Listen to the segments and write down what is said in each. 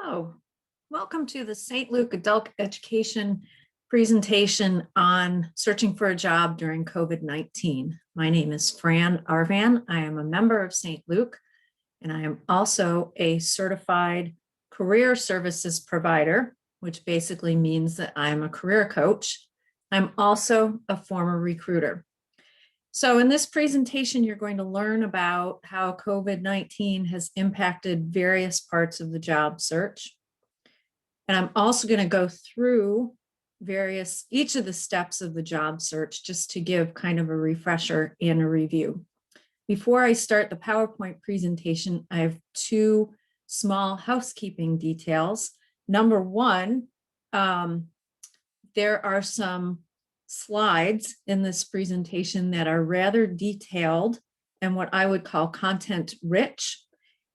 Hello, welcome to the St. Luke Adult Education presentation on searching for a job during COVID-19. My name is Fran Arvan. I am a member of St. Luke, and I am also a certified career services provider, which basically means that I'm a career coach. I'm also a former recruiter. So in this presentation, you're going to learn about how COVID-19 has impacted various parts of the job search. And I'm also going to go through each of the steps of the job search just to give kind of a refresher and a review. Before I start the PowerPoint presentation, I have two small housekeeping details. Number one, there are some slides in this presentation that are rather detailed and what I would call content rich.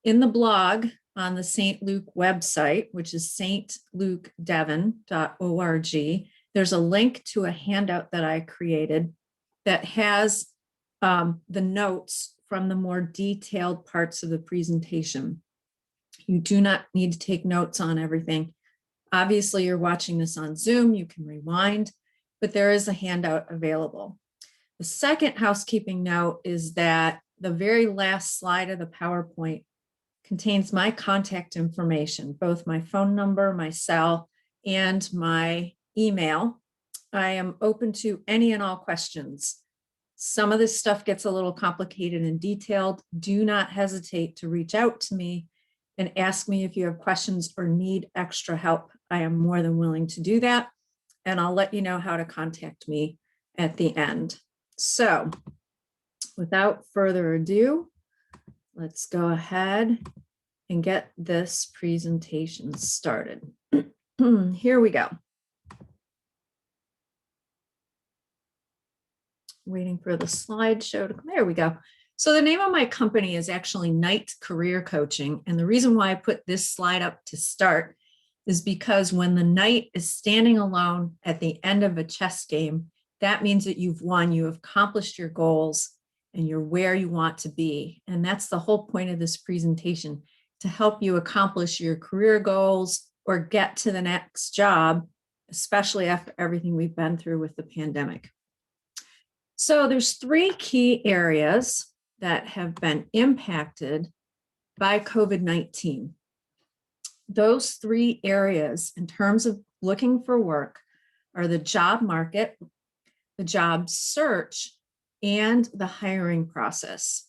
In the blog on the St. Luke website, which is stlukedevon.org, there's a link to a handout that I created that has the notes from the more detailed parts of the presentation. You do not need to take notes on everything. Obviously, you're watching this on Zoom, you can rewind, but there is a handout available. The second housekeeping note is that the very last slide of the PowerPoint contains my contact information, both my phone number, my cell, and my email. I am open to any and all questions. Some of this stuff gets a little complicated and detailed. Do not hesitate to reach out to me and ask me if you have questions or need extra help. I am more than willing to do that. And I'll let you know how to contact me at the end. So without further ado, let's go ahead and get this presentation started. Here we go. Waiting for the slideshow to come. There we go. So the name of my company is actually Knight Career Coaching. And the reason why I put this slide up to start is because when the knight is standing alone at the end of a chess game, that means that you've won, you have accomplished your goals, and you're where you want to be. And that's the whole point of this presentation, to help you accomplish your career goals or get to the next job, especially after everything we've been through with the pandemic. So there's three key areas that have been impacted by COVID-19. Those three areas in terms of looking for work are the job market, the job search, and the hiring process.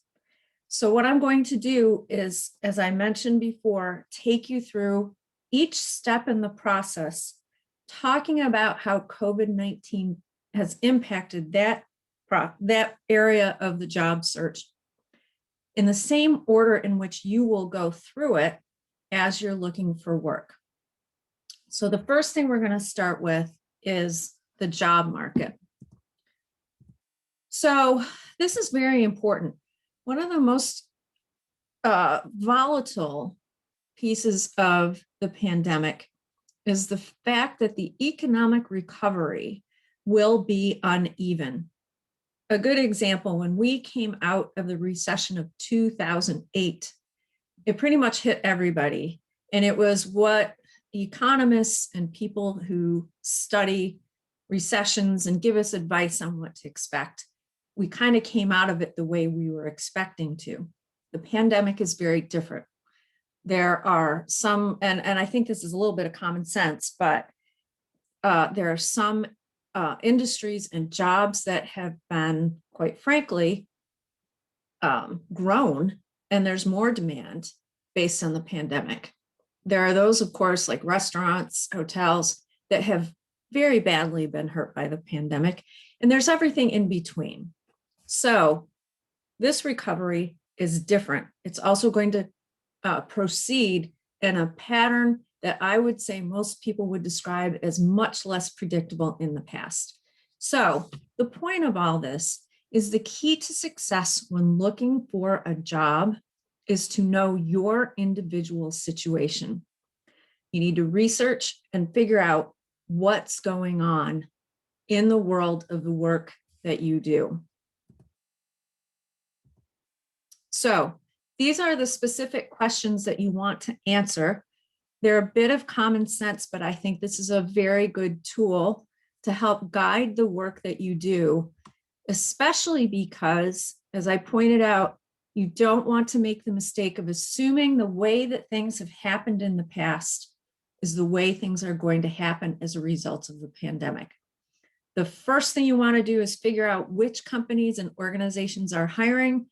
So what I'm going to do is, as I mentioned before, take you through each step in the process, talking about how COVID-19 has impacted that area of the job search in the same order in which you will go through it as you're looking for work. So the first thing we're going to start with is the job market. So this is very important. One of the most volatile pieces of the pandemic is the fact that the economic recovery will be uneven. A good example, when we came out of the recession of 2008, it pretty much hit everybody. And it was what economists and people who study recessions and give us advice on what to expect, we kind of came out of it the way we were expecting to. The pandemic is very different. There are some, and I think this is a little bit of common sense, but there are some industries and jobs that have been, quite frankly, grown, and there's more demand based on the pandemic. There are those, of course, like restaurants, hotels, that have very badly been hurt by the pandemic, and there's everything in between. So this recovery is different. It's also going to proceed in a pattern that I would say most people would describe as much less predictable in the past. So the point of all this is the key to success when looking for a job is to know your individual situation. You need to research and figure out what's going on in the world of the work that you do. So these are the specific questions that you want to answer They're a bit of common sense, but I think this is a very good tool to help guide the work that you do, especially because, as I pointed out, you don't want to make the mistake of assuming the way that things have happened in the past is the way things are going to happen as a result of the pandemic. The first thing you want to do is figure out which companies and organizations are hiring.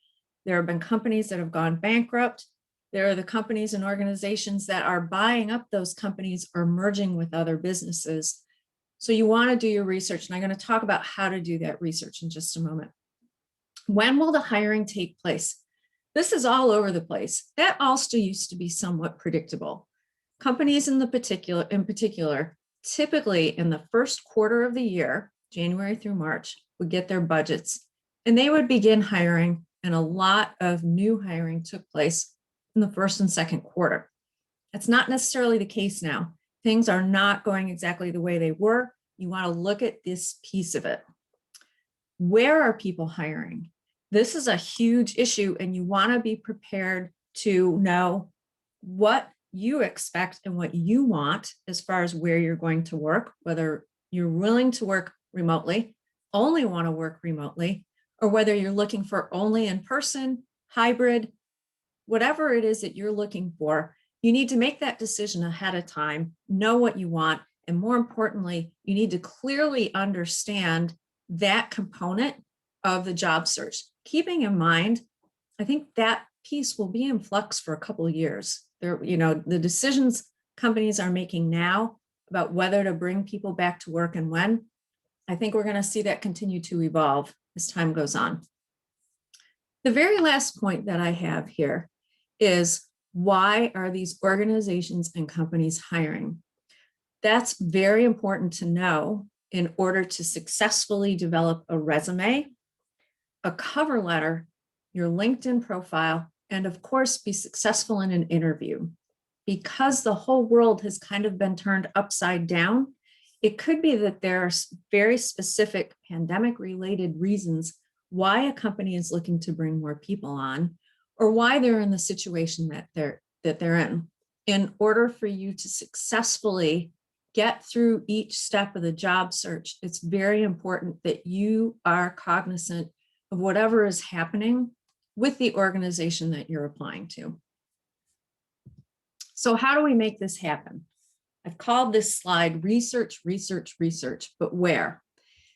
There have been companies that have gone bankrupt. There are the companies and organizations that are buying up those companies or merging with other businesses. So you want to do your research, and I'm going to talk about how to do that research in just a moment. When will the hiring take place? This is all over the place. That also used to be somewhat predictable. Companies in particular, typically in the first quarter of the year, January through March, would get their budgets and they would begin hiring, and a lot of new hiring took place in the first and second quarter. That's not necessarily the case now. Things are not going exactly the way they were. You want to look at this piece of it. Where are people hiring? This is a huge issue, and you want to be prepared to know what you expect and what you want as far as where you're going to work, whether you're willing to work remotely, only want to work remotely, or whether you're looking for only in person, hybrid, whatever it is that you're looking for. You need to make that decision ahead of time, know what you want, and more importantly, you need to clearly understand that component of the job search. Keeping in mind, I think that piece will be in flux for a couple of years. The decisions companies are making now about whether to bring people back to work and when, I think we're going to see that continue to evolve as time goes on. The very last point that I have here is, why are these organizations and companies hiring? That's very important to know in order to successfully develop a resume, a cover letter, your LinkedIn profile, and of course, be successful in an interview. Because the whole world has kind of been turned upside down, it could be that there are very specific pandemic-related reasons why a company is looking to bring more people on, or why they're in the situation that they're in. In order for you to successfully get through each step of the job search, it's very important that you are cognizant of whatever is happening with the organization that you're applying to. So how do we make this happen? I've called this slide research, research, research, but where?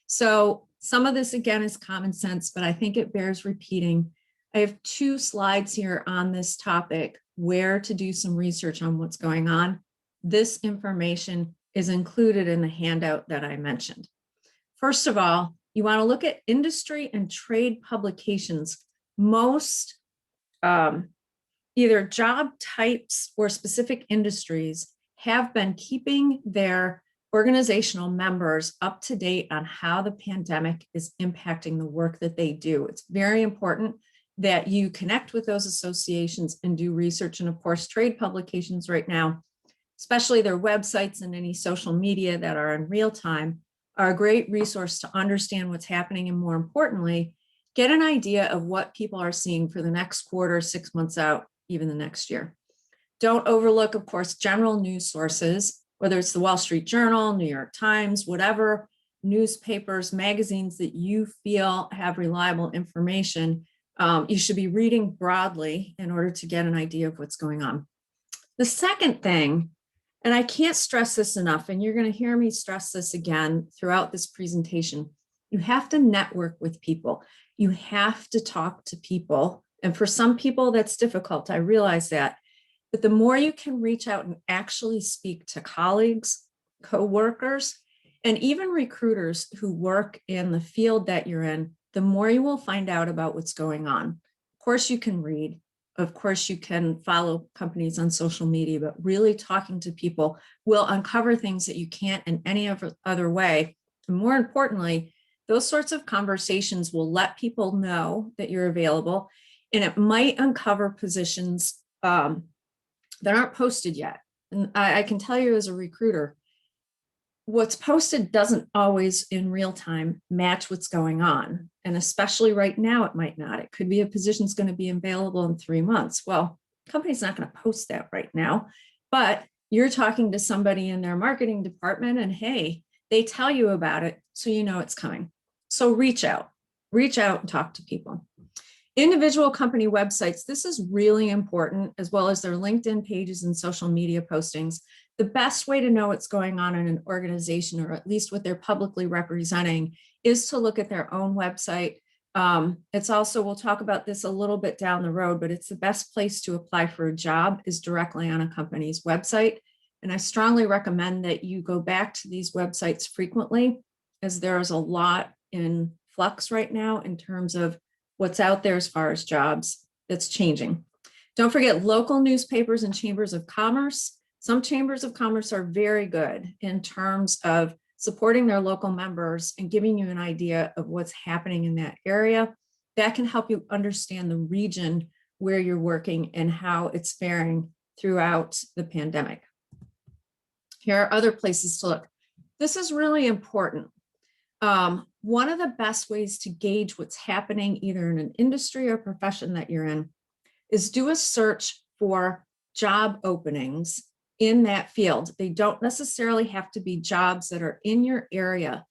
So some of this again is common sense, but I think it bears repeating. I have 2 slides here on this topic, where to do some research on what's going on. This information is included in the handout that I mentioned. First of all, you want to look at industry and trade publications. Most either job types or specific industries have been keeping their organizational members up to date on how the pandemic is impacting the work that they do. It's very important that you connect with those associations and do research. And of course, trade publications right now, especially their websites and any social media that are in real time, are a great resource to understand what's happening, and more importantly, get an idea of what people are seeing for the next quarter, 6 months out, even the next year. Don't overlook, of course, general news sources, whether it's the Wall Street Journal, New York Times, whatever newspapers, magazines that you feel have reliable information. You should be reading broadly in order to get an idea of what's going on. The second thing, and I can't stress this enough, and you're going to hear me stress this again throughout this presentation, you have to network with people. You have to talk to people. And for some people, that's difficult. I realize that. But the more you can reach out and actually speak to colleagues, coworkers, and even recruiters who work in the field that you're in, the more you will find out about what's going on. Of course, you can read. Of course, you can follow companies on social media, but really talking to people will uncover things that you can't in any other way. And more importantly, those sorts of conversations will let people know that you're available, and it might uncover positions that aren't posted yet. And I can tell you as a recruiter, what's posted doesn't always in real time match what's going on. And especially right now, it might not. It could be a position's going to be available in 3 months. Well, the company's not going to post that right now, but You're talking to somebody in their marketing department and hey, they tell you about it, so you know it's coming. So reach out and talk to people. Individual company websites, this is really important, as well as their LinkedIn pages and social media postings. The best way to know what's going on in an organization, or at least what they're publicly representing, is to look at their own website. It's also, we'll talk about this a little bit down the road, but it's the best place to apply for a job is directly on a company's website. And I strongly recommend that you go back to these websites frequently, as there's a lot in flux right now in terms of what's out there as far as jobs. That's changing. Don't forget local newspapers and chambers of commerce. Some chambers of commerce are very good in terms of supporting their local members and giving you an idea of what's happening in that area. That can help you understand the region where you're working and how it's faring throughout the pandemic. Here are other places to look. This is really important. One of the best ways to gauge what's happening either in an industry or profession that you're in is do a search for job openings in that field. They don't necessarily have to be jobs that are in your area,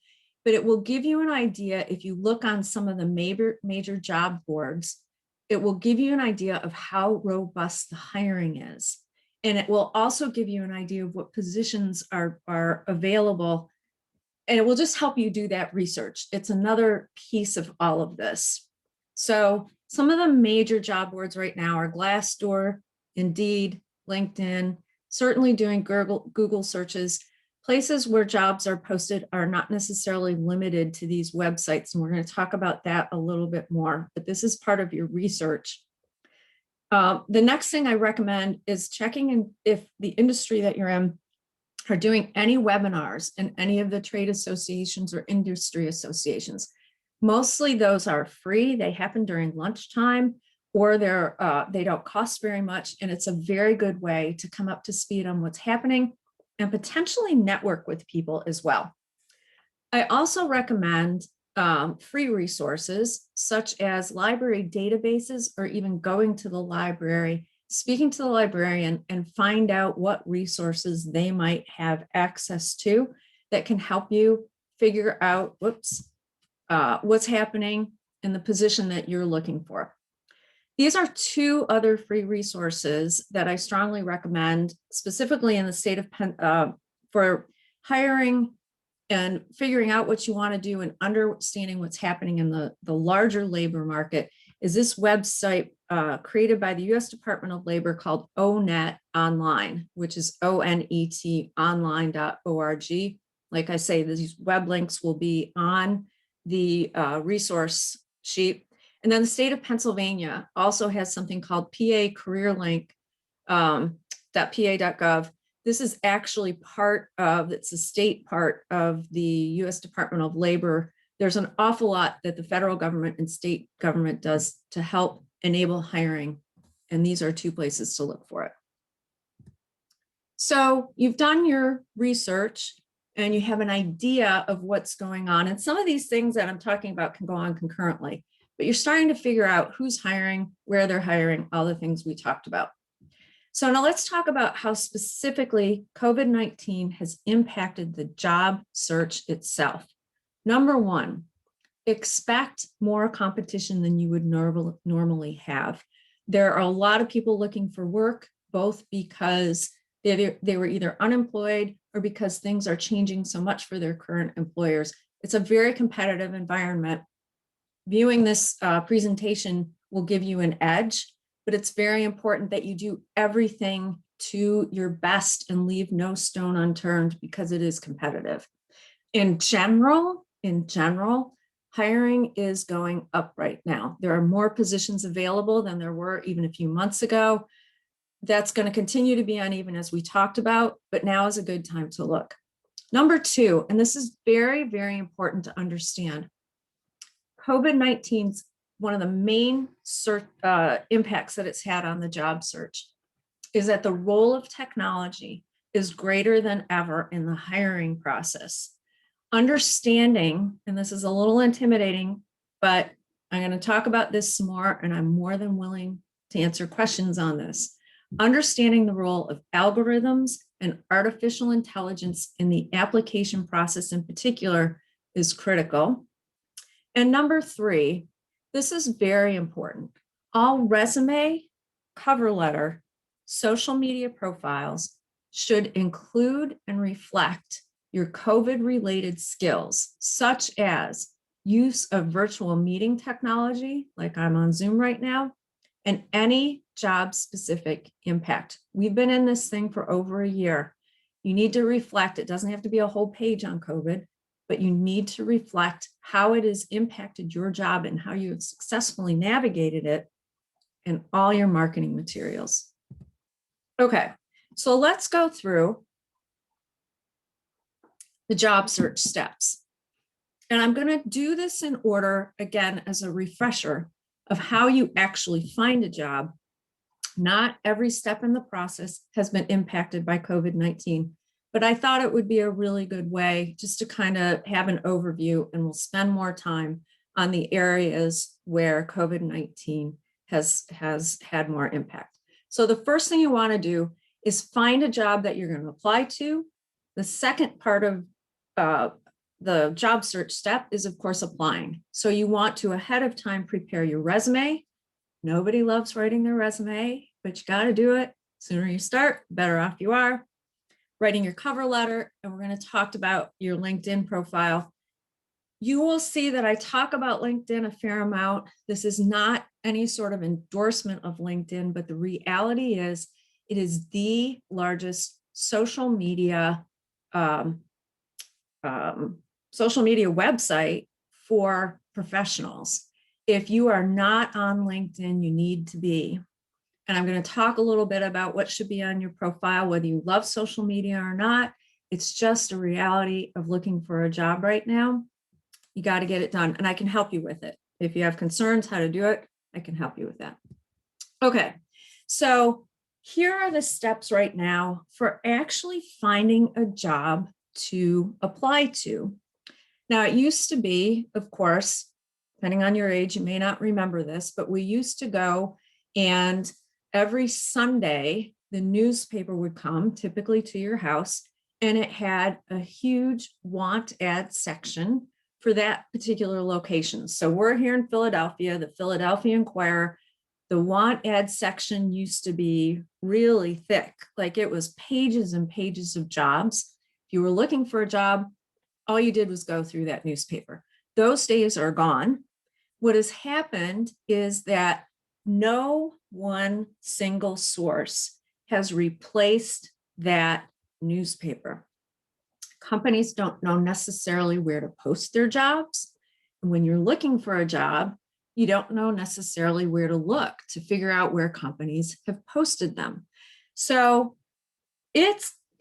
but it will give you an idea. If you look on some of the major job boards, it will give you an idea of how robust the hiring is. And it will also give you an idea of what positions are available. And it will just help you do that research. It's another piece of all of this. So some of the major job boards right now are Glassdoor, Indeed, LinkedIn, certainly doing Google searches. Places where jobs are posted are not necessarily limited to these websites. And we're going to talk about that a little bit more, but this is part of your research. The next thing I recommend is checking in if the industry that you're in are doing any webinars in any of the trade associations or industry associations. Mostly those are free. They happen during lunchtime, or they don't cost very much. And it's a very good way to come up to speed on what's happening and potentially network with people as well. I also recommend free resources such as library databases, or even going to the library, speaking to the librarian, and find out what resources they might have access to that can help you figure out what's happening in the position that you're looking for. These are two other free resources that I strongly recommend, specifically in the state of for hiring and figuring out what you want to do and understanding what's happening in the larger labor market. Is this website created by the U.S. Department of Labor called ONET Online, which is ONET online.org. Like I say, these web links will be on the resource sheet. And then the state of Pennsylvania also has something called PA Career Link, .pa.gov. This is actually it's a state part of the U.S. Department of Labor. There's an awful lot that the federal government and state government does to help enable hiring. And these are two places to look for it. So you've done your research and you have an idea of what's going on. And some of these things that I'm talking about can go on concurrently, but you're starting to figure out who's hiring, where they're hiring, all the things we talked about. So now let's talk about how specifically COVID-19 has impacted the job search itself. Number one, expect more competition than you would normally have. There are a lot of people looking for work, both because they were either unemployed or because things are changing so much for their current employers. It's a very competitive environment. Viewing this presentation will give you an edge, but it's very important that you do everything to your best and leave no stone unturned because it is competitive. In general, hiring is going up right now. There are more positions available than there were even a few months ago. That's going to continue to be uneven, as we talked about, but now is a good time to look. Number two, and this is very, very important to understand, COVID-19's one of the main impacts that it's had on the job search is that the role of technology is greater than ever in the hiring process. Understanding, and this is a little intimidating, but I'm going to talk about this some more, and I'm more than willing to answer questions on this. Understanding the role of algorithms and artificial intelligence in the application process in particular is critical. And number 3, this is very important. All resume, cover letter, social media profiles should include and reflect your COVID-related skills, such as use of virtual meeting technology, like I'm on Zoom right now, and any job-specific impact. We've been in this thing for over a year. You need to reflect. It doesn't have to be a whole page on COVID, but you need to reflect how it has impacted your job and how you have successfully navigated it in all your marketing materials. Okay, so let's go through the job search steps. And I'm going to do this in order, again, as a refresher of how you actually find a job. Not every step in the process has been impacted by COVID-19, but I thought it would be a really good way just to kind of have an overview, and we'll spend more time on the areas where COVID-19 has had more impact. So the first thing you want to do is find a job that you're going to apply to. The second part of the job search step is, of course, applying. So you want to ahead of time prepare your resume. Nobody loves writing their resume, but you got to do it. Sooner you start, better off you are. Writing your cover letter, and we're going to talk about your LinkedIn profile. You will see that I talk about LinkedIn a fair amount. This is not any sort of endorsement of LinkedIn, but the reality is it is the largest social media website for professionals. If you are not on LinkedIn, you need to be. And I'm going to talk a little bit about what should be on your profile, whether you love social media or not. It's just a reality of looking for a job right now. You got to get it done, and I can help you with it. If you have concerns how to do it, I can help you with that. Okay, so here are the steps right now for actually finding a job to apply to. Now, it used to be, of course, depending on your age, you may not remember this, but we used to go, and every Sunday, the newspaper would come typically to your house, and it had a huge want ad section for that particular location. So we're here in Philadelphia, the Philadelphia Inquirer. The want ad section used to be really thick, like it was pages and pages of jobs. If you were looking for a job, all you did was go through that newspaper. Those days are gone. What has happened is that no one single source has replaced that newspaper. Companies don't know necessarily where to post their jobs. And when you're looking for a job, you don't know necessarily where to look to figure out where companies have posted them. So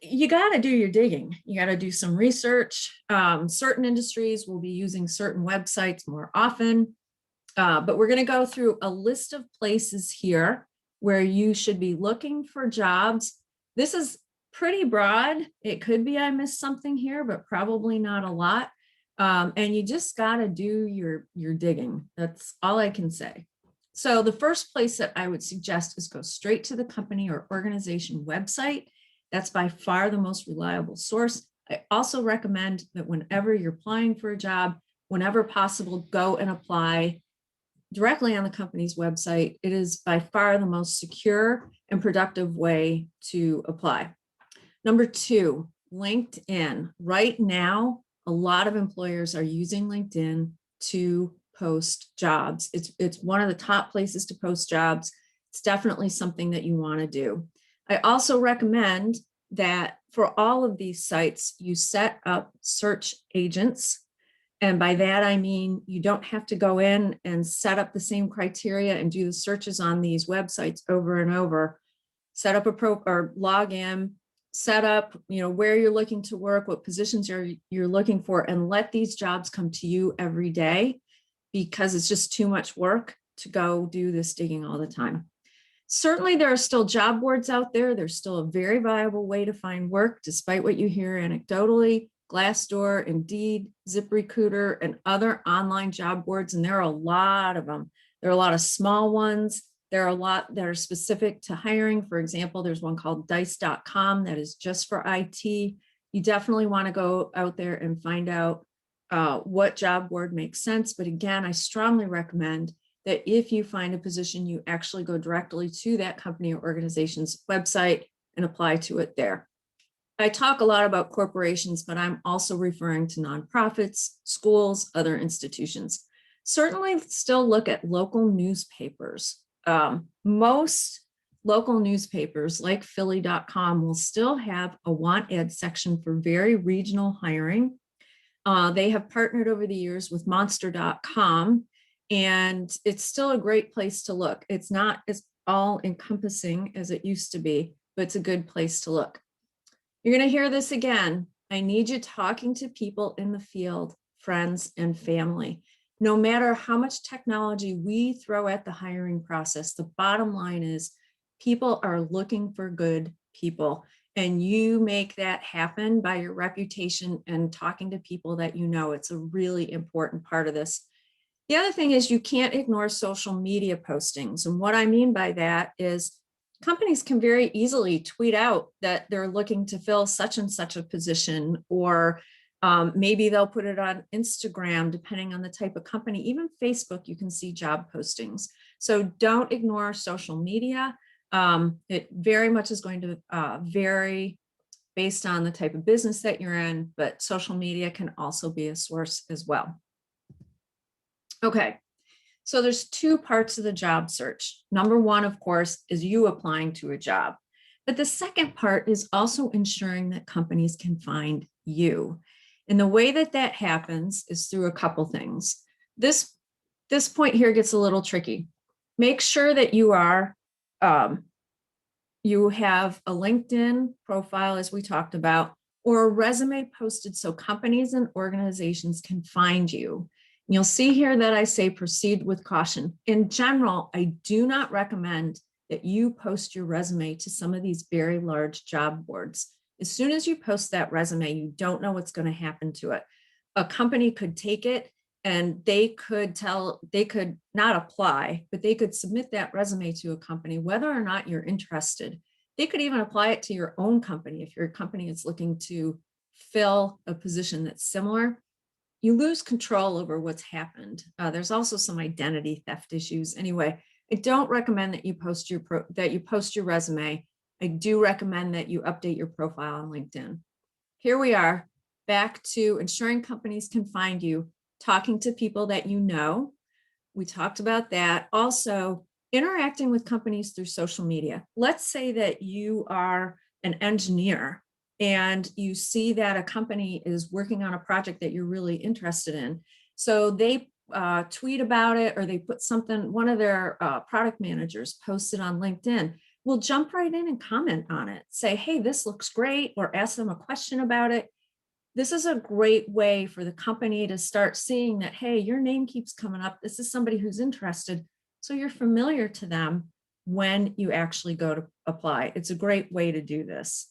you got to do your digging. You got to do some research. Certain industries will be using certain websites more often, but we're going to go through a list of places here where you should be looking for jobs. This is pretty broad. It could be I missed something here, but probably not a lot. And you just got to do your digging. That's all I can say. So the first place that I would suggest is go straight to the company or organization website. That's by far the most reliable source. I also recommend that whenever you're applying for a job, whenever possible, go and apply directly on the company's website. It is by far the most secure and productive way to apply. Number 2, LinkedIn. Right now, a lot of employers are using LinkedIn to post jobs. It's one of the top places to post jobs. It's definitely something that you want to do. I also recommend that for all of these sites, you set up search agents. And by that, I mean, you don't have to go in and set up the same criteria and do the searches on these websites over and over. Set up or log in, set up, where you're looking to work, what positions you're looking for, and let these jobs come to you every day, because it's just too much work to go do this digging all the time. Certainly, there are still job boards out there. There's still a very viable way to find work, despite what you hear anecdotally. Glassdoor, Indeed, ZipRecruiter, and other online job boards, and there are a lot of them. There are a lot of small ones There are a lot that are specific to hiring. For example, there's one called dice.com that is just for IT. You definitely want to go out there and find out what job board makes sense. But again, I strongly recommend that if you find a position, you actually go directly to that company or organization's website and apply to it there. I talk a lot about corporations, but I'm also referring to nonprofits, schools, other institutions. Certainly still look at local newspapers. Most local newspapers like Philly.com will still have a want ad section for very regional hiring. They have partnered over the years with Monster.com, and it's still a great place to look. It's not as all encompassing as it used to be, but it's a good place to look. You're going to hear this again. I need you talking to people in the field, friends and family. No matter how much technology we throw at the hiring process, the bottom line is people are looking for good people. And you make that happen by your reputation and talking to people that you know. It's a really important part of this. The other thing is you can't ignore social media postings. And what I mean by that is companies can very easily tweet out that they're looking to fill such and such a position, or maybe they'll put it on Instagram, depending on the type of company. Even Facebook, you can see job postings. So don't ignore social media. It very much is going to vary based on the type of business that you're in, but social media can also be a source as well. Okay, so there's two parts of the job search. Number one, of course, is you applying to a job. But the second part is also ensuring that companies can find you. And the way that that happens is through a couple things. This point here gets a little tricky. Make sure that you are you have a LinkedIn profile, as we talked about, or a resume posted so companies and organizations can find you. You'll see here that I say proceed with caution. In general, I do not recommend that you post your resume to some of these very large job boards. As soon as you post that resume, you don't know what's going to happen to it. A company could take it and they could not apply, but they could submit that resume to a company, whether or not you're interested. They could even apply it to your own company. If your company is looking to fill a position that's similar, you lose control over what's happened. There's also some identity theft issues. Anyway, I don't recommend that you post your resume. I do recommend that you update your profile on LinkedIn. Here we are, back to ensuring companies can find you, talking to people that you know. We talked about that. Also, interacting with companies through social media. Let's say that you are an engineer and you see that a company is working on a project that you're really interested in. So they tweet about it, or they put something, one of their product managers posted on LinkedIn. We'll jump right in and comment on it. Say, hey, this looks great, or ask them a question about it. This is a great way for the company to start seeing that, hey, your name keeps coming up. This is somebody who's interested. So you're familiar to them when you actually go to apply. It's a great way to do this.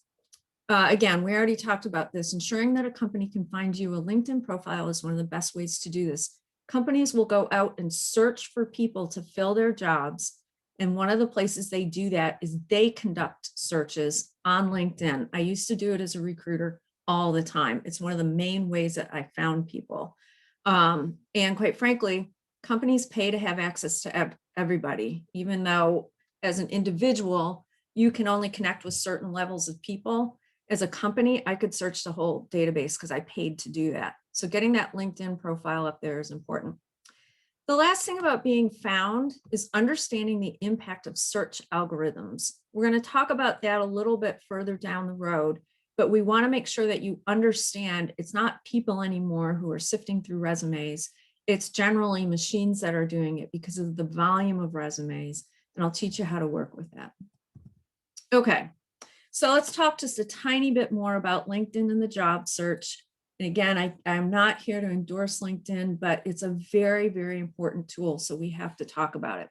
Again, we already talked about this. Ensuring that a company can find you a LinkedIn profile is one of the best ways to do this. Companies will go out and search for people to fill their jobs. And one of the places they do that is they conduct searches on LinkedIn. I used to do it as a recruiter all the time. It's one of the main ways that I found people. And quite frankly, companies pay to have access to everybody, even though as an individual, you can only connect with certain levels of people. As a company, I could search the whole database because I paid to do that. So getting that LinkedIn profile up there is important. The last thing about being found is understanding the impact of search algorithms. We're going to talk about that a little bit further down the road, but we want to make sure that you understand it's not people anymore who are sifting through resumes. It's generally machines that are doing it because of the volume of resumes, and I'll teach you how to work with that. Okay, so let's talk just a tiny bit more about LinkedIn and the job search. And again, I'm not here to endorse LinkedIn, but it's a very, very important tool, so we have to talk about it.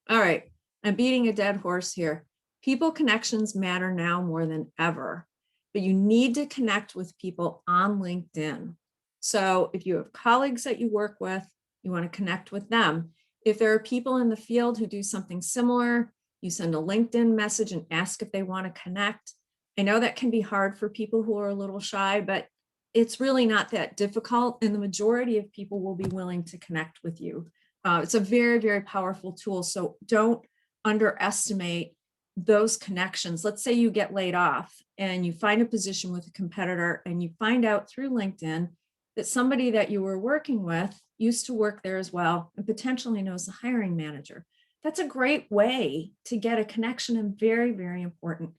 All right, I'm beating a dead horse here. People connections matter now more than ever, but you need to connect with people on LinkedIn. So if you have colleagues that you work with, you want to connect with them. If there are people in the field who do something similar, you send a LinkedIn message and ask if they want to connect. I know that can be hard for people who are a little shy, but it's really not that difficult. And the majority of people will be willing to connect with you. It's a very, very powerful tool. So don't underestimate those connections. Let's say you get laid off and you find a position with a competitor and you find out through LinkedIn that somebody that you were working with used to work there as well and potentially knows the hiring manager. That's a great way to get a connection and very, very important.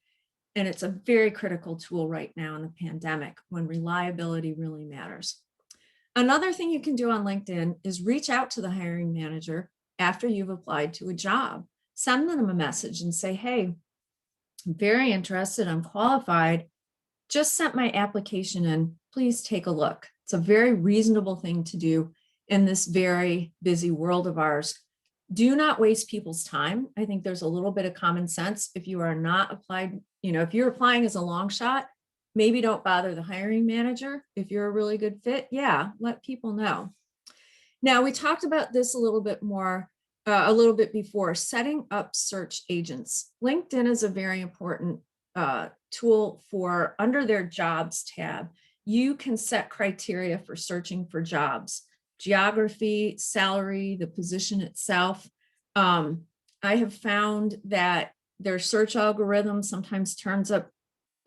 And it's a very critical tool right now in the pandemic when reliability really matters. Another thing you can do on LinkedIn is reach out to the hiring manager after you've applied to a job. Send them a message and say, hey, I'm very interested, I'm qualified, just sent my application in, please take a look. It's a very reasonable thing to do in this very busy world of ours. Do not waste people's time. I think there's a little bit of common sense. If you are not applied, if you're applying as a long shot, maybe don't bother the hiring manager. If you're a really good fit, yeah, let people know. Now, we talked about this a little bit more, a little bit before, setting up search agents. LinkedIn is a very important tool for under their jobs tab. You can set criteria for searching for jobs, geography, salary, the position itself. I have found that their search algorithm sometimes turns up,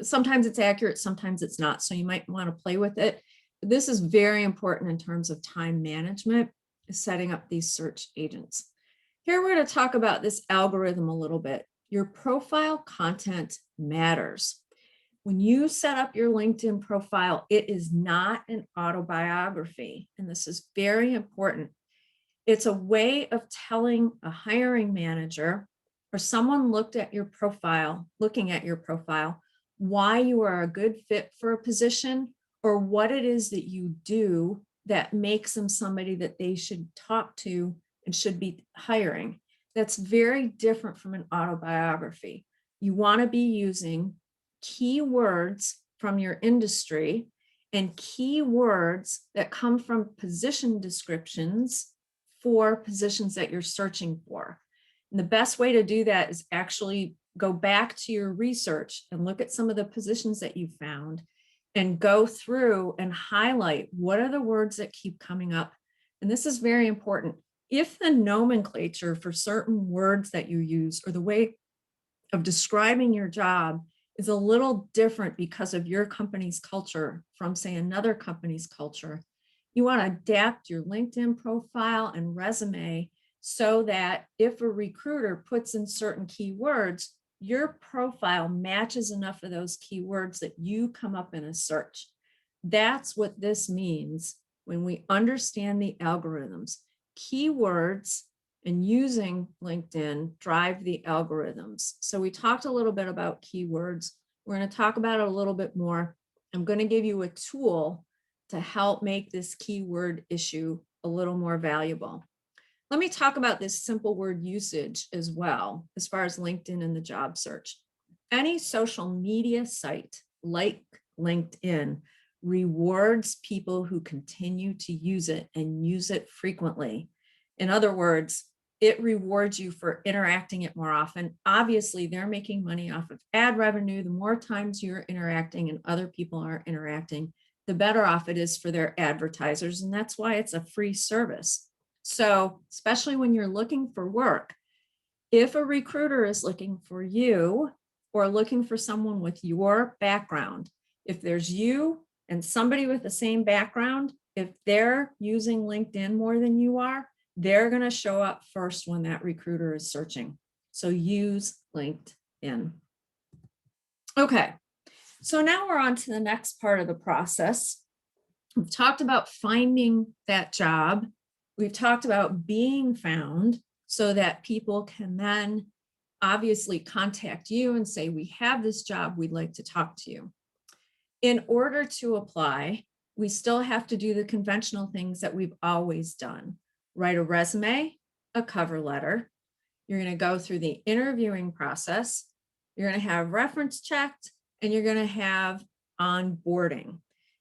sometimes it's accurate, sometimes it's not. So you might want to play with it. But this is very important in terms of time management, setting up these search agents. Here we're going to talk about this algorithm a little bit. Your profile content matters. When you set up your LinkedIn profile, it is not an autobiography. And this is very important. It's a way of telling a hiring manager or someone looking at your profile, why you are a good fit for a position or what it is that you do that makes them somebody that they should talk to and should be hiring. That's very different from an autobiography. You want to be using keywords from your industry and keywords that come from position descriptions for positions that you're searching for. And the best way to do that is actually go back to your research and look at some of the positions that you found and go through and highlight what are the words that keep coming up. And this is very important. If the nomenclature for certain words that you use or the way of describing your job is a little different because of your company's culture from, say, another company's culture, you want to adapt your LinkedIn profile and resume so that if a recruiter puts in certain keywords, your profile matches enough of those keywords that you come up in a search. That's what this means when we understand the algorithms. Keywords and using LinkedIn drive the algorithms. So we talked a little bit about keywords. We're going to talk about it a little bit more. I'm going to give you a tool to help make this keyword issue a little more valuable. Let me talk about this simple word usage as well, as far as LinkedIn and the job search. Any social media site like LinkedIn rewards people who continue to use it and use it frequently. In other words, it rewards you for interacting it more often. Obviously, they're making money off of ad revenue. The more times you're interacting and other people are interacting, the better off it is for their advertisers. And that's why it's a free service. So, especially when you're looking for work, if a recruiter is looking for you or looking for someone with your background, if there's you and somebody with the same background, if they're using LinkedIn more than you are, they're going to show up first when that recruiter is searching. So use LinkedIn. Okay, so now we're on to the next part of the process. We've talked about finding that job. We've talked about being found so that people can then obviously contact you and say, we have this job, we'd like to talk to you. In order to apply, we still have to do the conventional things that we've always done. Write a resume, a cover letter. You're going to go through the interviewing process. You're going to have reference checked, and you're going to have onboarding.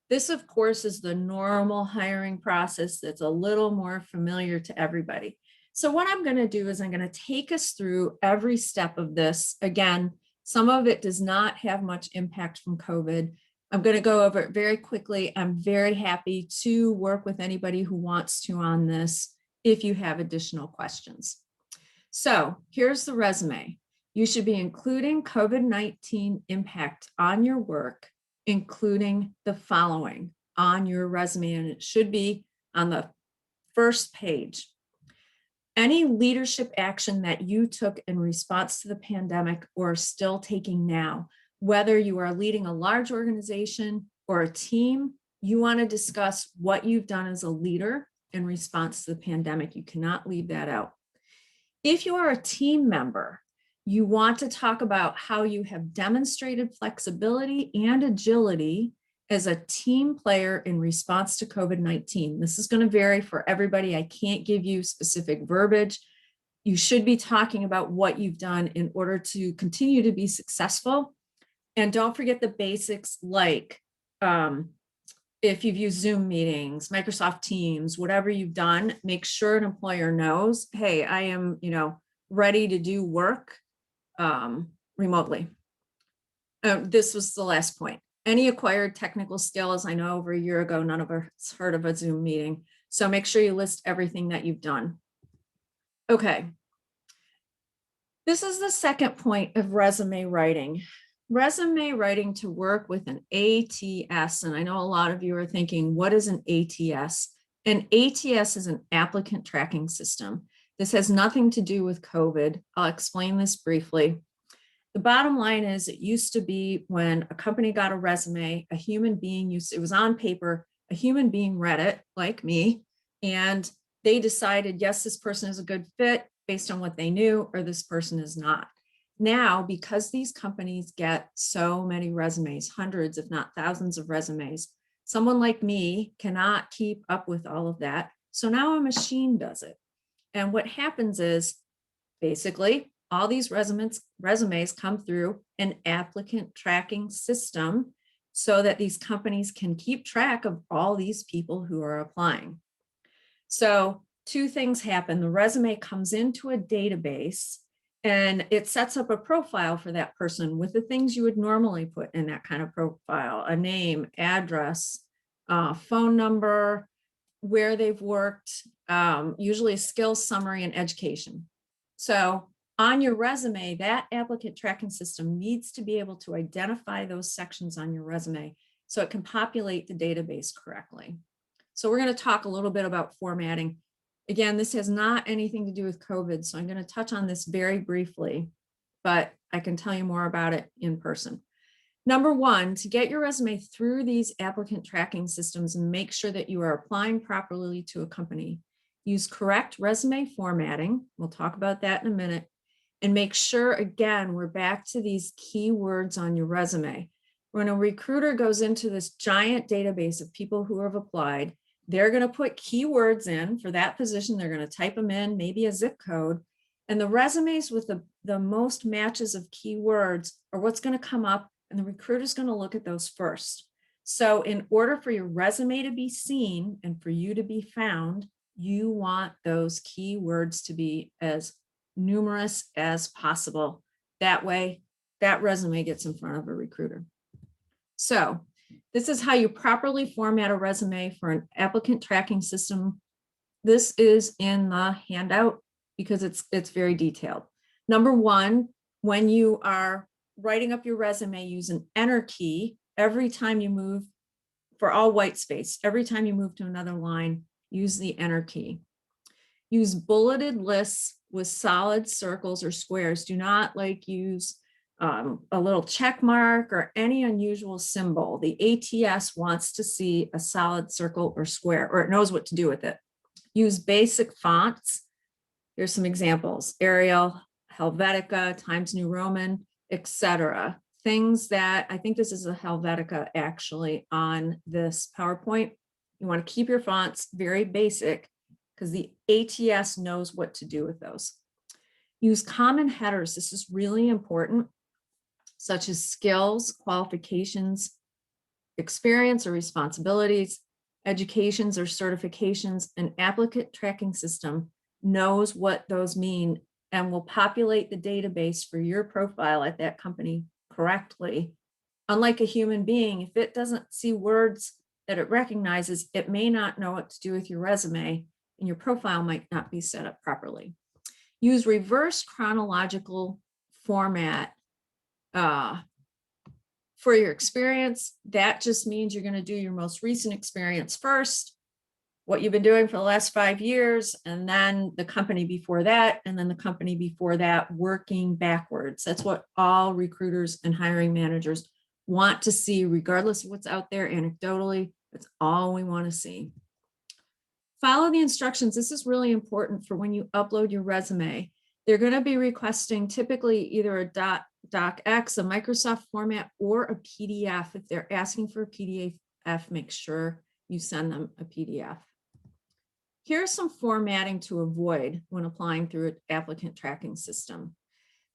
This, of course, is the normal hiring process that's a little more familiar to everybody. So what I'm going to do is I'm going to take us through every step of this. Again, some of it does not have much impact from COVID. I'm going to go over it very quickly. I'm very happy to work with anybody who wants to on this if you have additional questions. So here's the resume. You should be including COVID-19 impact on your work, including the following on your resume, and it should be on the first page. Any leadership action that you took in response to the pandemic or are still taking now, whether you are leading a large organization or a team, you want to discuss what you've done as a leader in response to the pandemic. You cannot leave that out. If you are a team member, you want to talk about how you have demonstrated flexibility and agility as a team player in response to COVID-19. This is going to vary for everybody. I can't give you specific verbiage. You should be talking about what you've done in order to continue to be successful. And don't forget the basics like if you've used Zoom meetings, Microsoft Teams, whatever you've done, make sure an employer knows, hey, I am, ready to do work remotely. This was the last point. Any acquired technical skills. I know over a year ago, none of us heard of a Zoom meeting. So make sure you list everything that you've done. Okay. This is the second point of resume writing. Resume writing to work with an ATS. And I know a lot of you are thinking, what is an ATS? An ATS is an applicant tracking system. This has nothing to do with COVID. I'll explain this briefly. The bottom line is it used to be when a company got a resume, a human being it was on paper, a human being read it like me, and they decided, yes, this person is a good fit based on what they knew, or this person is not. Now, because these companies get so many resumes, hundreds, if not thousands of resumes, someone like me cannot keep up with all of that. So now a machine does it. And what happens is basically all these resumes come through an applicant tracking system so that these companies can keep track of all these people who are applying. So two things happen. The resume comes into a database and it sets up a profile for that person with the things you would normally put in that kind of profile: a name, address, phone number, where they've worked, usually a skills summary and education. So on your resume, that applicant tracking system needs to be able to identify those sections on your resume so it can populate the database correctly. So we're going to talk a little bit about formatting. Again, this has not anything to do with COVID, so I'm going to touch on this very briefly, but I can tell you more about it in person. Number one, to get your resume through these applicant tracking systems and make sure that you are applying properly to a company, use correct resume formatting. We'll talk about that in a minute. And make sure, again, we're back to these keywords on your resume. When a recruiter goes into this giant database of people who have applied, they're going to put keywords in for that position. They're going to type them in, maybe a zip code. And the resumes with the most matches of keywords are what's going to come up, and the recruiter is going to look at those first. So in order for your resume to be seen and for you to be found, you want those keywords to be as numerous as possible. That way, that resume gets in front of a recruiter. So this is how you properly format a resume for an applicant tracking system. This is in the handout because it's very detailed. Number one, when you are writing up your resume, use an enter key every time you move, for all white space. Every time you move to another line, use the enter key. Use bulleted lists with solid circles or squares. Do not use a little check mark or any unusual symbol. The ATS wants to see a solid circle or square, or it knows what to do with it. Use basic fonts. Here's some examples: Arial, Helvetica, Times New Roman, etc. Things that, I think this is a Helvetica actually on this PowerPoint. You want to keep your fonts very basic because the ATS knows what to do with those. Use common headers. This is really important, such as skills, qualifications, experience or responsibilities, educations or certifications. An applicant tracking system knows what those mean and will populate the database for your profile at that company correctly. Unlike a human being, if it doesn't see words that it recognizes, it may not know what to do with your resume, and your profile might not be set up properly. Use reverse chronological format for your experience. That just means you're going to do your most recent experience first, what you've been doing for the last 5 years, and then the company before that, and then the company before that, working backwards. That's what all recruiters and hiring managers want to see, regardless of what's out there anecdotally. That's all we want to see. Follow the instructions. This is really important for when you upload your resume. They're going to be requesting typically either a docx, a Microsoft format, or a PDF. If they're asking for a PDF, make sure you send them a PDF. Here's some formatting to avoid when applying through an applicant tracking system.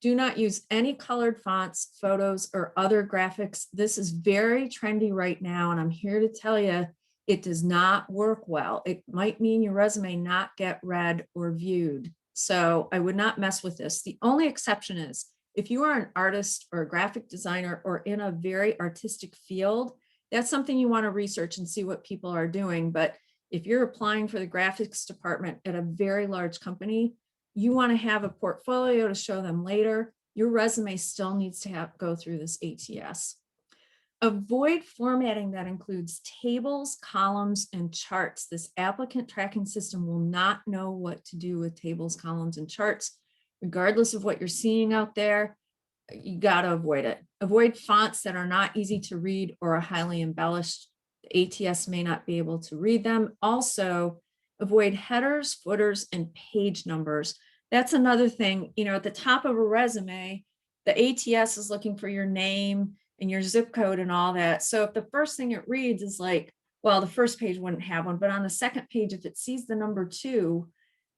Do not use any colored fonts, photos, or other graphics. This is very trendy right now, and I'm here to tell you it does not work well. It might mean your resume not get read or viewed. So I would not mess with this. The only exception is if you are an artist or a graphic designer or in a very artistic field, that's something you want to research and see what people are doing. But if you're applying for the graphics department at a very large company, you want to have a portfolio to show them later. Your resume still needs to go through this ATS. Avoid formatting that includes tables, columns, and charts. This applicant tracking system will not know what to do with tables, columns, and charts. Regardless of what you're seeing out there, you got to avoid it. Avoid fonts that are not easy to read or are highly embellished. The ATS may not be able to read them. Also, avoid headers, footers, and page numbers. That's another thing. You know, at the top of a resume, the ATS is looking for your name and your zip code and all that. So if the first thing it reads is like, well, the first page wouldn't have one, but on the second page, if it sees the number 2,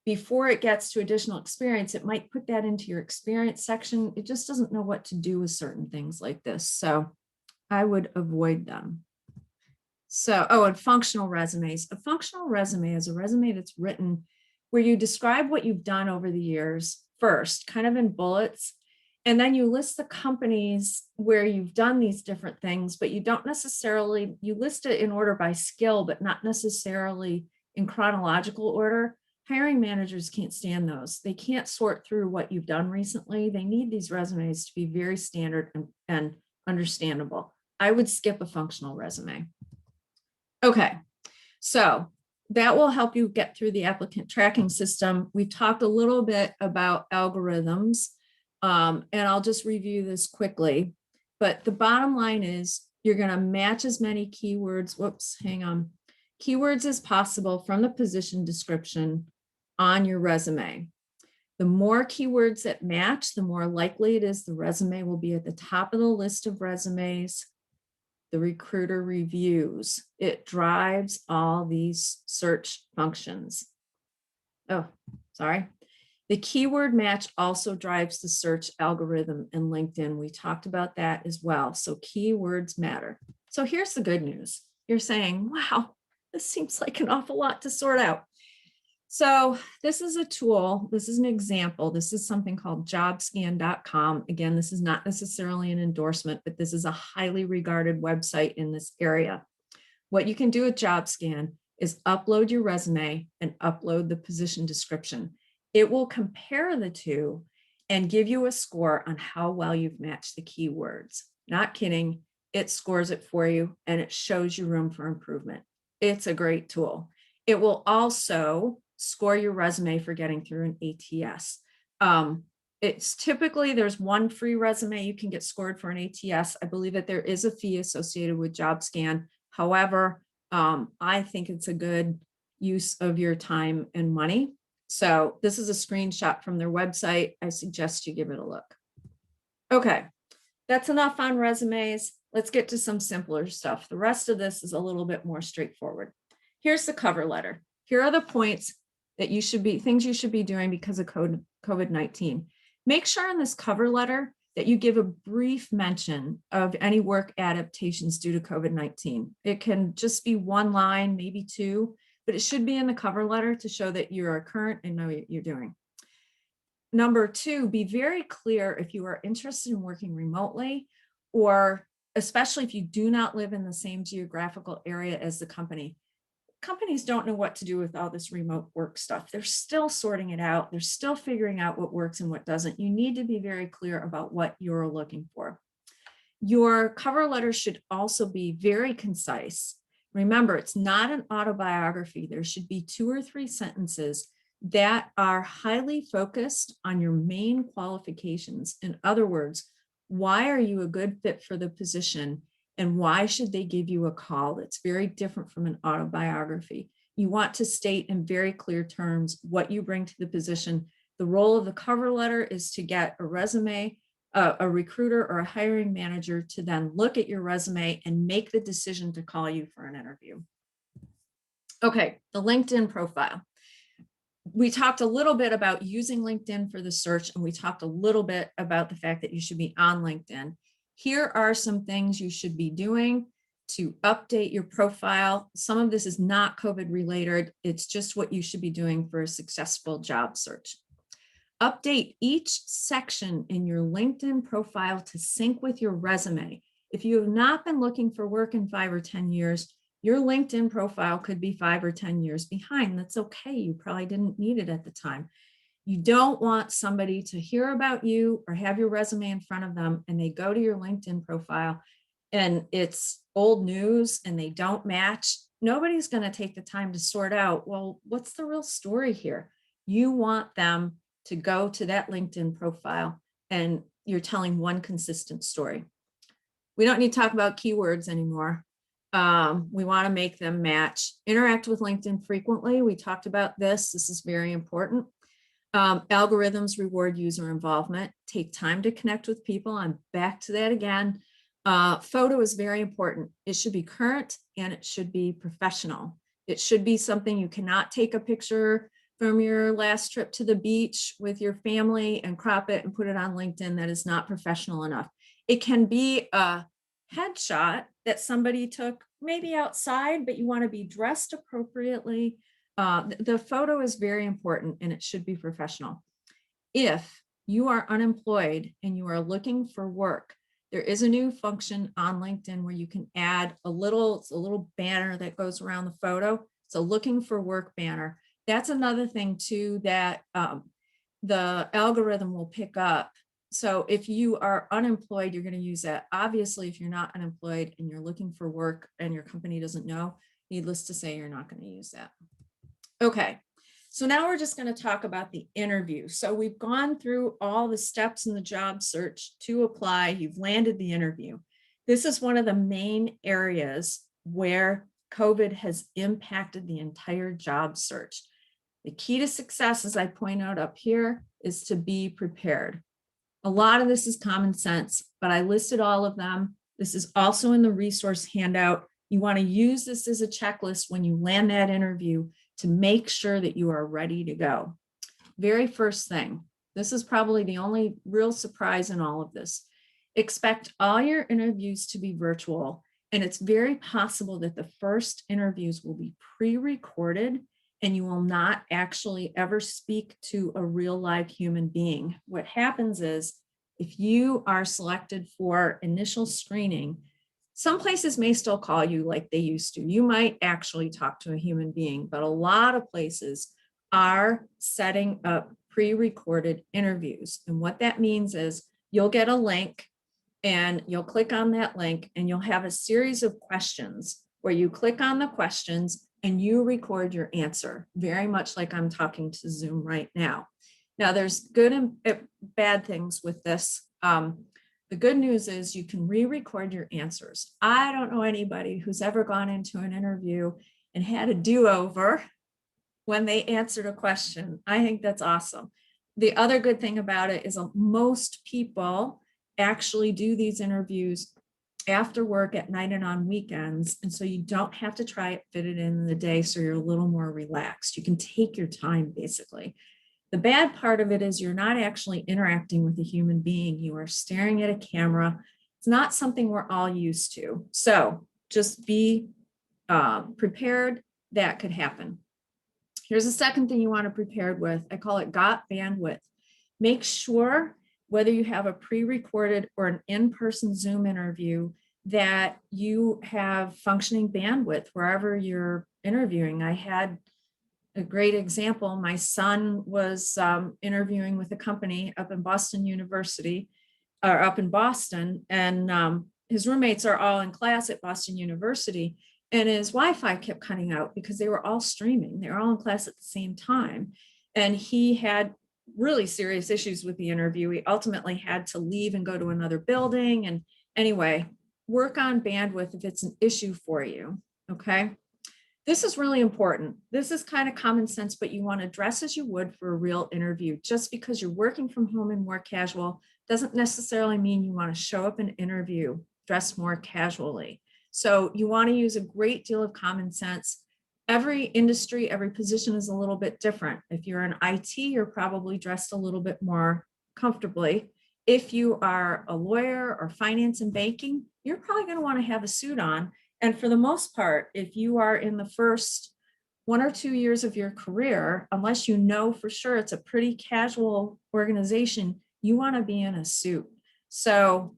before it gets to additional experience, it might put that into your experience section. It just doesn't know what to do with certain things like this. So I would avoid them. So, and functional resumes. A functional resume is a resume that's written where you describe what you've done over the years first, kind of in bullets, and then you list the companies where you've done these different things, but you don't necessarily, you list it in order by skill, but not necessarily in chronological order. Hiring managers can't stand those. They can't sort through what you've done recently. They need these resumes to be very standard and understandable. I would skip a functional resume. Okay, so that will help you get through the applicant tracking system. We talked a little bit about algorithms, and I'll just review this quickly. But the bottom line is you're going to match as many keywords, keywords as possible from the position description on your resume. The more keywords that match, the more likely it is the resume will be at the top of the list of resumes the recruiter reviews. It drives all these search functions. Oh, sorry. The keyword match also drives the search algorithm in LinkedIn. We talked about that as well. So keywords matter. So here's the good news. You're saying, wow, this seems like an awful lot to sort out. So this is a tool. This is an example. This is something called jobscan.com. Again, this is not necessarily an endorsement, but this is a highly regarded website in this area. What you can do with JobScan is upload your resume and upload the position description. It will compare the two and give you a score on how well you've matched the keywords. Not kidding. It scores it for you and it shows you room for improvement. It's a great tool. It will also score your resume for getting through an ATS. It's typically, there's one free resume you can get scored for an ATS. I believe that there is a fee associated with JobScan. However, I think it's a good use of your time and money. So this is a screenshot from their website. I suggest you give it a look. Okay, that's enough on resumes. Let's get to some simpler stuff. The rest of this is a little bit more straightforward. Here's the cover letter. Here are the points that you should be, things you should be doing because of COVID-19. Make sure in this cover letter that you give a brief mention of any work adaptations due to COVID-19. It can just be one line, maybe 2, but it should be in the cover letter to show that you are current and know what you're doing. Number two, be very clear if you are interested in working remotely, or especially if you do not live in the same geographical area as the company. Companies don't know what to do with all this remote work stuff. They're still sorting it out. They're still figuring out what works and what doesn't. You need to be very clear about what you're looking for. Your cover letter should also be very concise. Remember, it's not an autobiography. There should be 2 or 3 sentences that are highly focused on your main qualifications. In other words, why are you a good fit for the position, and why should they give you a call? That's very different from an autobiography. You want to state in very clear terms what you bring to the position. The role of the cover letter is to get a resume, a recruiter or a hiring manager to then look at your resume and make the decision to call you for an interview. Okay, the LinkedIn profile. We talked a little bit about using LinkedIn for the search, and we talked a little bit about the fact that you should be on LinkedIn. Here are some things you should be doing to update your profile. Some of this is not COVID related. It's just what you should be doing for a successful job search. Update each section in your LinkedIn profile to sync with your resume. If you have not been looking for work in 5 or 10 years, your LinkedIn profile could be 5 or 10 years behind. That's okay. You probably didn't need it at the time. You don't want somebody to hear about you or have your resume in front of them and they go to your LinkedIn profile and it's old news and they don't match. Nobody's going to take the time to sort out, well, what's the real story here? You want them to go to that LinkedIn profile and you're telling one consistent story. We don't need to talk about keywords anymore. We want to make them match. Interact with LinkedIn frequently. We talked about this. This is very important. Algorithms reward user involvement. Take time to connect with people. I'm back to that again. Photo is very important. It should be current and it should be professional. It should be something you cannot take a picture from your last trip to the beach with your family and crop it and put it on LinkedIn. That is not professional enough. It can be a headshot that somebody took maybe outside, but you want to be dressed appropriately. The photo is very important and it should be professional. If you are unemployed and you are looking for work, there is a new function on LinkedIn where you can add a little banner that goes around the photo. It's a looking for work banner. That's another thing too that the algorithm will pick up. So if you are unemployed, you're going to use that. Obviously, if you're not unemployed and you're looking for work and your company doesn't know, needless to say, you're not going to use that. Okay, so now we're just going to talk about the interview. So we've gone through all the steps in the job search to apply. You've landed the interview. This is one of the main areas where COVID has impacted the entire job search. The key to success, as I point out up here, is to be prepared. A lot of this is common sense, but I listed all of them. This is also in the resource handout. You want to use this as a checklist when you land that interview to make sure that you are ready to go. Very first thing, this is probably the only real surprise in all of this. Expect all your interviews to be virtual, and it's very possible that the first interviews will be pre-recorded and you will not actually ever speak to a real live human being. What happens is if you are selected for initial screening, some places may still call you like they used to. You might actually talk to a human being, but a lot of places are setting up pre-recorded interviews. And what that means is you'll get a link and you'll click on that link and you'll have a series of questions where you click on the questions and you record your answer, very much like I'm talking to Zoom right now. Now, there's good and bad things with this. The good news is you can re-record your answers. I don't know anybody who's ever gone into an interview and had a do-over when they answered a question. I think that's awesome. The other good thing about it is most people actually do these interviews after work at night and on weekends. And so you don't have to try it, fit it in the day. So you're a little more relaxed. You can take your time basically. The bad part of it is you're not actually interacting with a human being. You are staring at a camera. It's not something we're all used to. So just be prepared, that could happen. Here's the second thing you want to prepare with. I call it got bandwidth. Make sure whether you have a pre-recorded or an in-person Zoom interview that you have functioning bandwidth wherever you're interviewing. I had a great example. My son was interviewing with a company up in Boston University, or up in Boston, and his roommates are all in class at Boston University, and his Wi-Fi kept cutting out because they were all streaming. They were all in class at the same time, and he had really serious issues with the interview. He ultimately had to leave and go to another building. And anyway, work on bandwidth if it's an issue for you, okay? This is really important. This is kind of common sense, but you want to dress as you would for a real interview. Just because you're working from home and more casual doesn't necessarily mean you want to show up and interview dressed more casually. So you want to use a great deal of common sense. Every industry, every position is a little bit different. If you're in IT, you're probably dressed a little bit more comfortably. If you are a lawyer or finance and banking, you're probably going to want to have a suit on. And for the most part, if you are in the first 1 or 2 years of your career, unless you know for sure it's a pretty casual organization, you want to be in a suit. So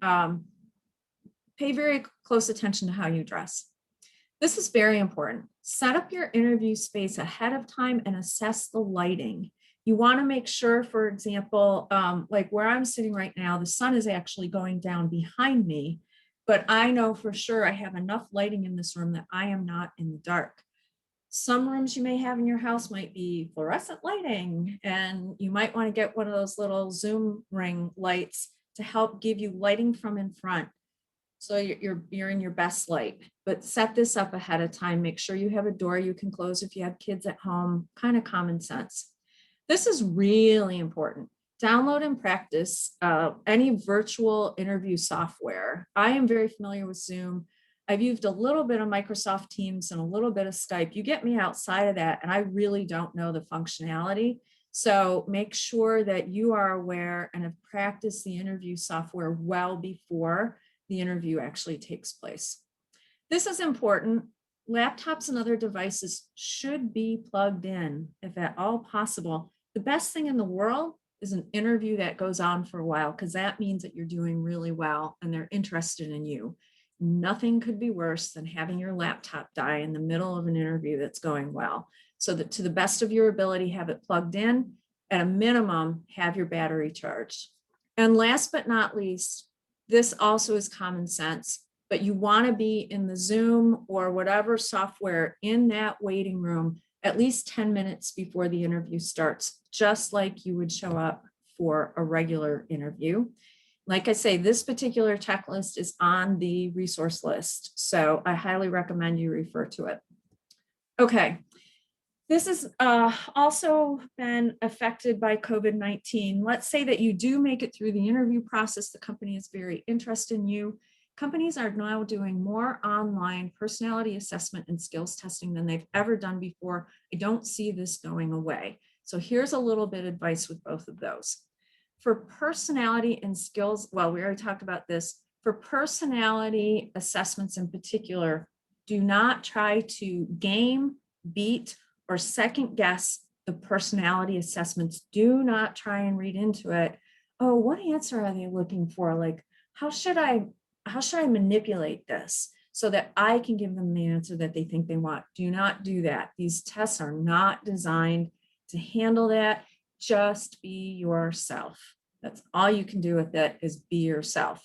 pay very close attention to how you dress. This is very important. Set up your interview space ahead of time and assess the lighting. You want to make sure, for example, like where I'm sitting right now, the sun is actually going down behind me, but I know for sure I have enough lighting in this room that I am not in the dark. Some rooms you may have in your house might be fluorescent lighting, and you might want to get one of those little Zoom ring lights to help give you lighting from in front. So you're in your best light, but set this up ahead of time. Make sure you have a door you can close if you have kids at home, kind of common sense. This is really important. Download and practice any virtual interview software. I am very familiar with Zoom. I've used a little bit of Microsoft Teams and a little bit of Skype. You get me outside of that, and I really don't know the functionality. So make sure that you are aware and have practiced the interview software well before the interview actually takes place. This is important. Laptops and other devices should be plugged in if at all possible. The best thing in the world is an interview that goes on for a while, because that means that you're doing really well and they're interested in you. Nothing could be worse than having your laptop die in the middle of an interview that's going well. So that to the best of your ability, have it plugged in. At a minimum, have your battery charged. And last but not least, this also is common sense, but you want to be in the Zoom or whatever software in that waiting room at least 10 minutes before the interview starts, just like you would show up for a regular interview. Like I say, this particular checklist is on the resource list, so I highly recommend you refer to it. Okay. This has also been affected by COVID-19. Let's say that you do make it through the interview process. The company is very interested in you. Companies are now doing more online personality assessment and skills testing than they've ever done before. I don't see this going away. So here's a little bit of advice with both of those. For personality and skills, well, we already talked about this. For personality assessments in particular, do not try to game, beat, or second guess the personality assessments. Do not try and read into it. Oh, what answer are they looking for? Like, how should I manipulate this so that I can give them the answer that they think they want? Do not do that. These tests are not designed to handle that. Just be yourself. That's all you can do with it, is be yourself.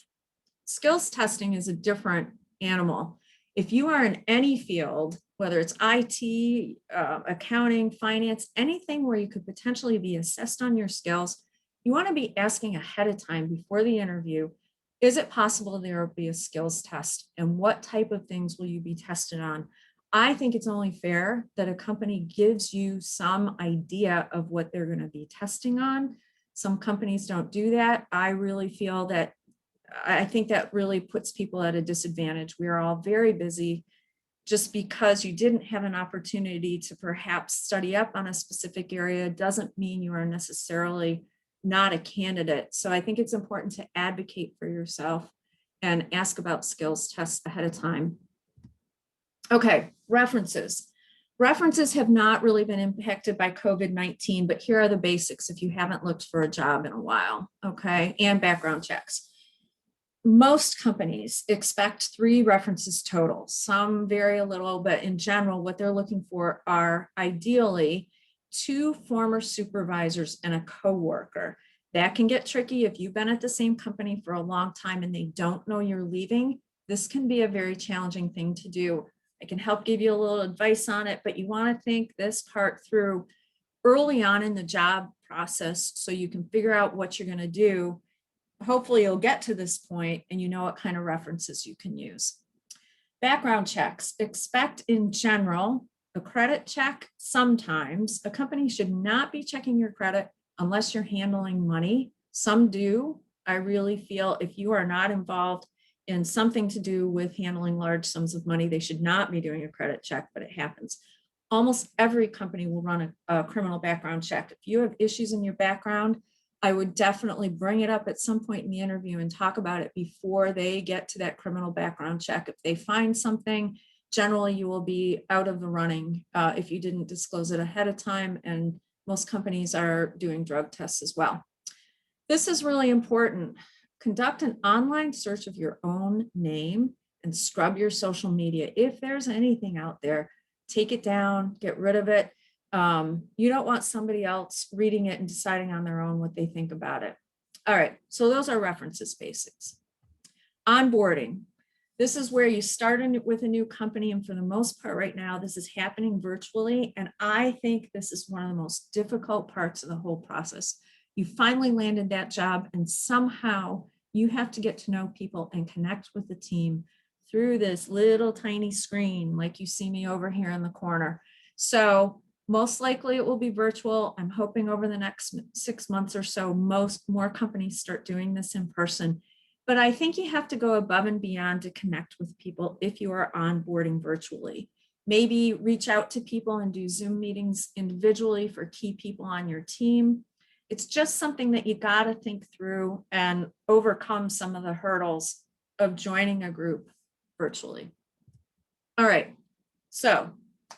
Skills testing is a different animal. If you are in any field, whether it's IT, accounting, finance, anything where you could potentially be assessed on your skills, you want to be asking ahead of time before the interview, is it possible there will be a skills test, and what type of things will you be tested on? I think it's only fair that a company gives you some idea of what they're going to be testing on. Some companies don't do that. I think that really puts people at a disadvantage. We are all very busy. Just because you didn't have an opportunity to perhaps study up on a specific area doesn't mean you are necessarily not a candidate. So I think it's important to advocate for yourself and ask about skills tests ahead of time. Okay, references. References have not really been impacted by COVID-19, but here are the basics if you haven't looked for a job in a while, okay? And background checks. Most companies expect 3 references total. Some vary a little, but in general, what they're looking for are ideally 2 former supervisors and a coworker. That can get tricky if you've been at the same company for a long time and they don't know you're leaving. This can be a very challenging thing to do. I can help give you a little advice on it, but you want to think this part through early on in the job process so you can figure out what you're going to do. Hopefully you'll get to this point and you know what kind of references you can use. Background checks. Expect in general a credit check sometimes. A company should not be checking your credit unless you're handling money. Some do. I really feel if you are not involved in something to do with handling large sums of money, they should not be doing a credit check, but it happens. Almost every company will run a criminal background check. If you have issues in your background, I would definitely bring it up at some point in the interview and talk about it before they get to that criminal background check. If they find something, generally you will be out of the running if you didn't disclose it ahead of time, and most companies are doing drug tests as well. This is really important. Conduct an online search of your own name and scrub your social media. If there's anything out there, take it down, get rid of it. You don't want somebody else reading it and deciding on their own what they think about it. All right, so those are references basics. Onboarding. This is where you start with a new company, and for the most part right now, this is happening virtually, and I think this is one of the most difficult parts of the whole process. You finally landed that job, and somehow you have to get to know people and connect with the team through this little tiny screen, like you see me over here in the corner. So most likely it will be virtual. I'm hoping over the next 6 months or so, more companies start doing this in person. But I think you have to go above and beyond to connect with people if you are onboarding virtually. Maybe reach out to people and do Zoom meetings individually for key people on your team. It's just something that you got to think through and overcome some of the hurdles of joining a group virtually. All right, so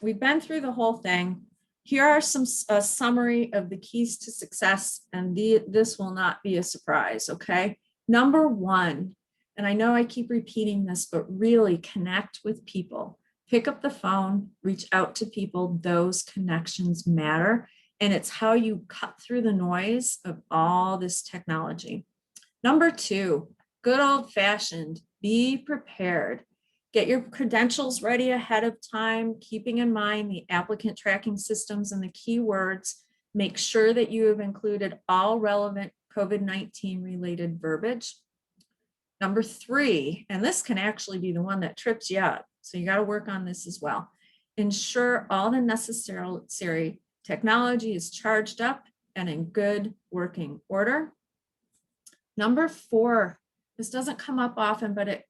we've been through the whole thing. Here are a summary of the keys to success, and this will not be a surprise, okay? Number 1, and I know I keep repeating this, but really connect with people. Pick up the phone, reach out to people. Those connections matter. And it's how you cut through the noise of all this technology. Number 2, good old fashioned, be prepared. Get your credentials ready ahead of time, keeping in mind the applicant tracking systems and the keywords. Make sure that you have included all relevant COVID-19 related verbiage. Number 3, and this can actually be the one that trips you up, so you got to work on this as well. Ensure all the necessary technology is charged up and in good working order. Number 4, this doesn't come up often, but it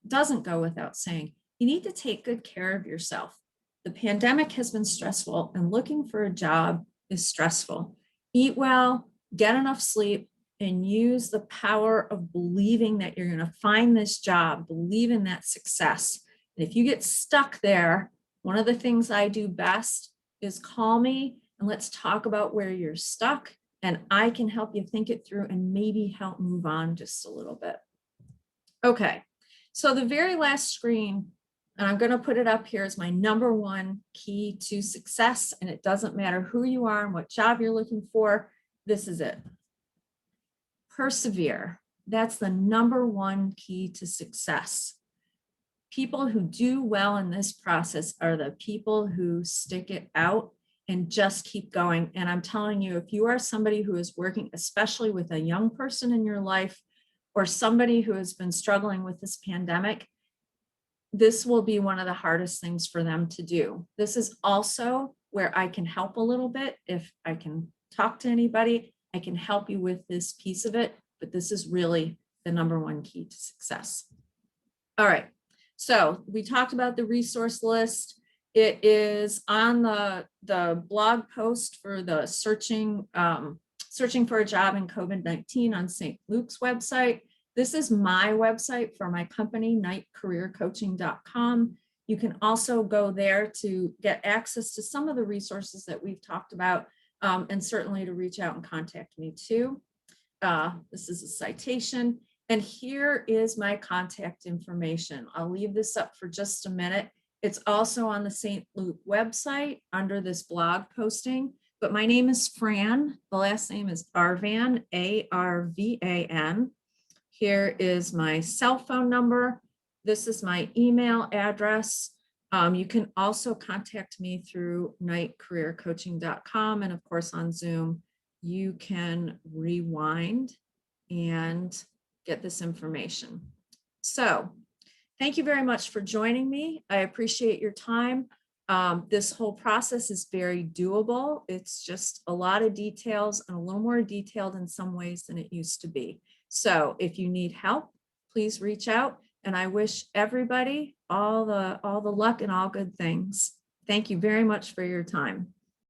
doesn't go without saying, you need to take good care of yourself. The pandemic has been stressful, and looking for a job is stressful. Eat well, get enough sleep, and use the power of believing that you're going to find this job, believe in that success. And if you get stuck there, one of the things I do best is call me and let's talk about where you're stuck, and I can help you think it through and maybe help move on just a little bit. Okay, so the very last screen, and I'm going to put it up here, is my number 1 key to success, and it doesn't matter who you are and what job you're looking for. This is it. Persevere. That's the number 1 key to success. People who do well in this process are the people who stick it out and just keep going. And I'm telling you, if you are somebody who is working, especially with a young person in your life, or somebody who has been struggling with this pandemic, this will be one of the hardest things for them to do. This is also where I can help a little bit. If I can talk to anybody, I can help you with this piece of it, but this is really the number 1 key to success. All right, so we talked about the resource list. It is on the blog post for the searching for a job in COVID-19 on St. Luke's website. This is my website for my company, nightcareercoaching.com. You can also go there to get access to some of the resources that we've talked about, and certainly to reach out and contact me too. This is a citation, and here is my contact information. I'll leave this up for just a minute. It's also on the St. Luke website under this blog posting, but my name is Fran. The last name is Arvan, A-R-V-A-N. Here is my cell phone number. This is my email address. You can also contact me through nightcareercoaching.com, and of course on Zoom, you can rewind and get this information. So thank you very much for joining me. I appreciate your time. This whole process is very doable. It's just a lot of details and a little more detailed in some ways than it used to be. So if you need help, please reach out, and I wish everybody all the luck and all good things. Thank you very much for your time.